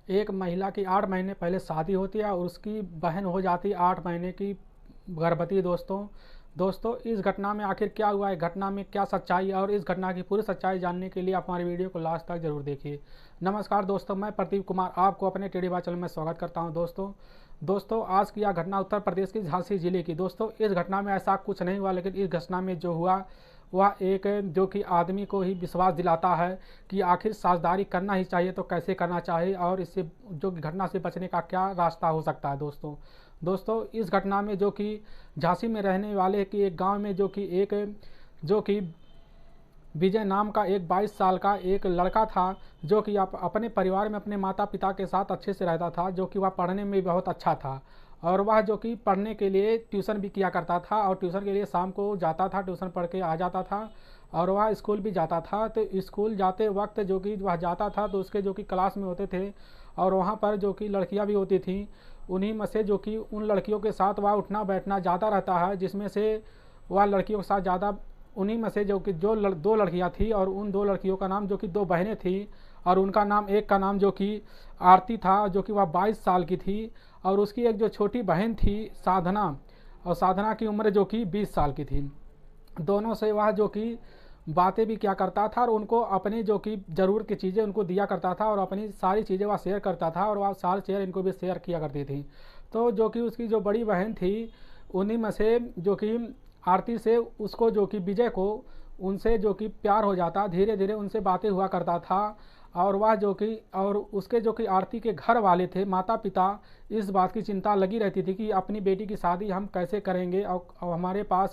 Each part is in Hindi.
एक महिला की 8 महीने पहले शादी होती है और उसकी बहन हो जाती है 8 महीने की गर्भवती। दोस्तों इस घटना में आखिर क्या हुआ है, घटना में क्या सच्चाई है, और इस घटना की पूरी सच्चाई जानने के लिए आप हमारी वीडियो को लास्ट तक जरूर देखिए। नमस्कार दोस्तों, मैं प्रदीप कुमार आपको अपने टेढ़ी बात चैनल में स्वागत करता हूं। दोस्तों आज की यह घटना उत्तर प्रदेश की झांसी जिले की। दोस्तों इस घटना में ऐसा कुछ नहीं हुआ, लेकिन इस घटना में जो हुआ वह एक जो कि आदमी को ही विश्वास दिलाता है कि आखिर साझेदारी करना ही चाहिए तो कैसे करना चाहिए, और इससे जो घटना से बचने का क्या रास्ता हो सकता है। दोस्तों इस घटना में जो कि झांसी में रहने वाले की एक गांव में जो कि विजय नाम का एक 22 साल का एक लड़का था, जो कि अपने परिवार में अपने माता पिता के साथ अच्छे से रहता था, जो कि वह पढ़ने में भी बहुत अच्छा था, और वह जो कि पढ़ने के लिए ट्यूशन भी किया करता था, और ट्यूशन के लिए शाम को जाता था, ट्यूशन पढ़ के आ जाता था, और वह स्कूल भी जाता था। तो स्कूल जाते वक्त जो कि वह जाता था तो उसके जो कि क्लास में होते थे, और वहाँ पर जो कि लड़कियाँ भी होती थीं, उन्हीं में से जो कि उन लड़कियों के साथ वह उठना बैठना ज़्यादा रहता है, जिसमें से वह लड़कियों के साथ ज़्यादा उन्हीं में से जो कि दो लड़कियां थी, और उन दो लड़कियों का नाम जो कि दो बहनें थी, और उनका नाम एक का नाम जो कि आरती था, जो कि वह 22 साल की थी, और उसकी एक जो छोटी बहन थी साधना, और साधना की उम्र जो कि 20 साल की थी। दोनों से वह जो कि बातें भी क्या करता था, और उनको अपनी जो कि ज़रूरत की चीज़ें उनको दिया करता था, और अपनी सारी चीज़ें वह शेयर करता था, और वह सारी चीज़ें इनको भी शेयर किया करती थी। तो जो कि उसकी जो बड़ी बहन थी, उन्हीं में से जो कि आरती से उसको जो कि विजय को उनसे जो कि प्यार हो जाता, धीरे धीरे उनसे बातें हुआ करता था। और वह जो कि और उसके जो कि आरती के घर वाले थे, माता पिता, इस बात की चिंता लगी रहती थी कि अपनी बेटी की शादी हम कैसे करेंगे, और हमारे पास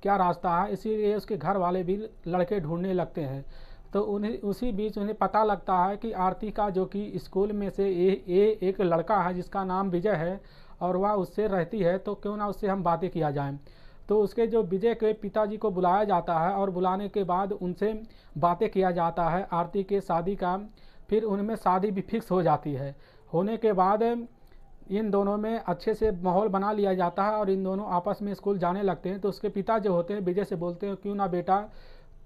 क्या रास्ता है। इसीलिए उसके घर वाले भी लड़के ढूंढने लगते हैं। तो उन्हें उसी बीच उन्हें पता लगता है कि आरती का जो कि स्कूल में से एक लड़का है जिसका नाम विजय है, और वह उससे रहती है, तो क्यों ना उससे हम बातें किया जाए। तो उसके जो विजय के पिताजी को बुलाया जाता है, और बुलाने के बाद उनसे बातें किया जाता है आरती के शादी का। फिर उनमें शादी भी फिक्स हो जाती है। होने के बाद इन दोनों में अच्छे से माहौल बना लिया जाता है, और इन दोनों आपस में स्कूल जाने लगते हैं। तो उसके पिता जो होते हैं विजय से बोलते हैं, क्यों ना बेटा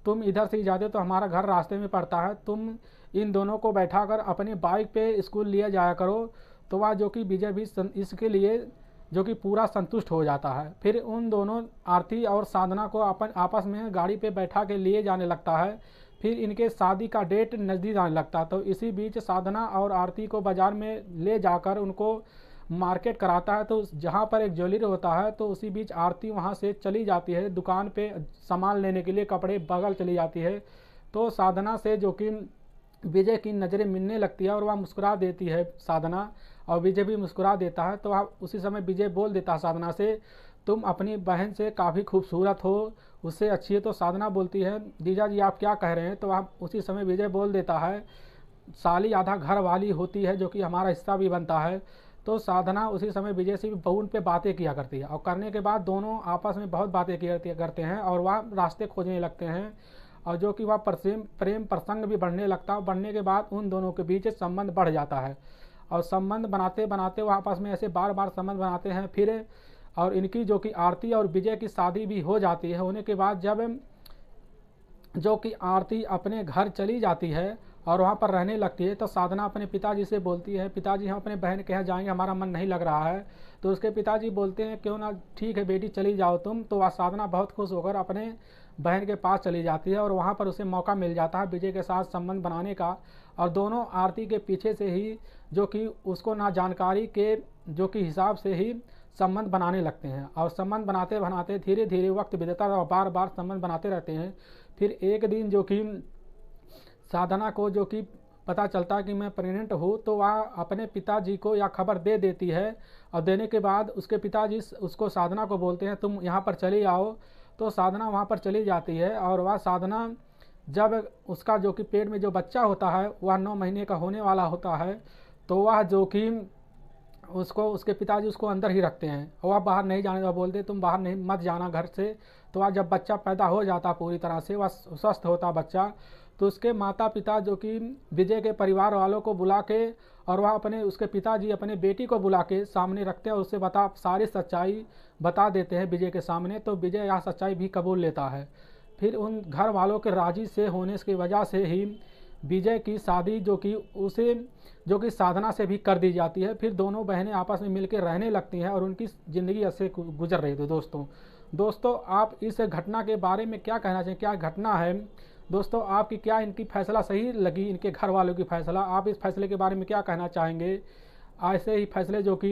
तुम इधर से ही जाते तो हमारा घर रास्ते में पड़ता है, तुम इन दोनों को बैठाकर अपनी बाइक पे स्कूल लिए जाया करो। तो वह जो कि विजय भी इसके लिए जो कि पूरा संतुष्ट हो जाता है। फिर उन दोनों आरती और साधना को अपन आपस में गाड़ी पे बैठा के लिए जाने लगता है। फिर इनके शादी का डेट नज़दीक आने लगता है। तो इसी बीच साधना और आरती को बाज़ार में ले जाकर उनको मार्केट कराता है। तो जहाँ पर एक ज्वेलरी होता है, तो उसी बीच आरती वहाँ से चली जाती है दुकान पे सामान लेने के लिए, कपड़े बगल चली जाती है। तो साधना से जो कि विजय की नज़रें मिलने लगती है, और वह मुस्कुरा देती है साधना, और विजय भी मुस्कुरा देता है। तो वह उसी समय विजय बोल देता है साधना से, तुम अपनी बहन से काफ़ी खूबसूरत हो, उससे अच्छी है। तो साधना बोलती है, जीजा जी आप क्या कह रहे हैं। तो वह उसी समय विजय बोल देता है, साली आधा घर वाली होती है, जो कि हमारा हिस्सा भी बनता है। तो साधना उसी समय विजय से भी फोन पे बातें किया करती है, और करने के बाद दोनों आपस में बहुत बातें किया करते हैं, और वह रास्ते खोजने लगते हैं, और जो कि वह प्रेम प्रसंग भी बढ़ने लगता है। बढ़ने के बाद उन दोनों के बीच संबंध बढ़ जाता है, और संबंध बनाते बनाते वह आपस में ऐसे बार बार संबंध बनाते हैं। फिर और इनकी जो कि आरती और विजय की शादी भी हो जाती है। होने के बाद जब जो कि आरती अपने घर चली जाती है और वहाँ पर रहने लगती है, तो साधना अपने पिताजी से बोलती है, पिताजी हम अपने बहन के यहाँ जाएंगे, हमारा मन नहीं लग रहा है। तो उसके पिताजी बोलते हैं, क्यों ना, ठीक है बेटी चली जाओ तुम। तो वह साधना बहुत खुश होकर अपने बहन के पास चली जाती है, और वहाँ पर उसे मौका मिल जाता है विजय के साथ संबंध बनाने का। और दोनों आरती के पीछे से ही जो कि उसको ना जानकारी के जो कि हिसाब से ही संबंध बनाने लगते हैं, और संबंध बनाते बनाते धीरे धीरे वक्त बीतता है, और बार बार संबंध बनाते रहते हैं। फिर एक दिन जो कि साधना को जो कि पता चलता है कि मैं प्रेग्नेंट हूँ, तो वह अपने पिताजी को यह खबर दे देती है, और देने के बाद उसके पिताजी उसको साधना को बोलते हैं, तुम यहाँ पर चली आओ। तो साधना वहाँ पर चली जाती है, और वह साधना जब उसका जो कि पेट में जो बच्चा होता है वह 9 महीने का होने वाला होता है, तो वह जो कि उसको उसके पिताजी उसको अंदर ही रखते हैं, और वह बाहर नहीं जाने का बोलते, तुम बाहर नहीं मत जाना घर से। तो वह जब बच्चा पैदा हो जाता पूरी तरह से, वह स्वस्थ होता बच्चा, तो उसके माता पिता जो कि विजय के परिवार वालों को बुला के, और वह उसके पिताजी अपने बेटी को बुला के सामने रखते हैं, और उससे सारी सच्चाई बता देते हैं विजय के सामने। तो विजय यह सच्चाई भी कबूल लेता है। फिर उन घर वालों के राजी से होने की वजह से ही विजय की शादी जो कि साधना से भी कर दी जाती है। फिर दोनों बहनें आपस में मिलकर रहने लगती हैं और उनकी ज़िंदगी अच्छे गुजर रही थी। दोस्तों आप इस घटना के बारे में क्या कहना चाहिए, क्या घटना है दोस्तों? आपकी क्या इनकी फैसला सही लगी, इनके घर वालों की फैसला? आप इस फैसले के बारे में क्या कहना चाहेंगे? ऐसे ही फैसले जो कि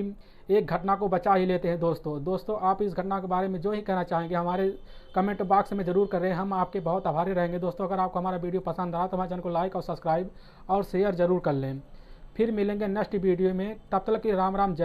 एक घटना को बचा ही लेते हैं। दोस्तों आप इस घटना के बारे में जो ही कहना चाहेंगे हमारे कमेंट बॉक्स में ज़रूर करें, हम आपके बहुत आभारी रहेंगे। दोस्तों अगर आपको हमारा वीडियो पसंद आया तो हमारे चैनल को लाइक और सब्सक्राइब और शेयर ज़रूर कर लें। फिर मिलेंगे नेक्स्ट वीडियो में, तब तक के राम राम, जय।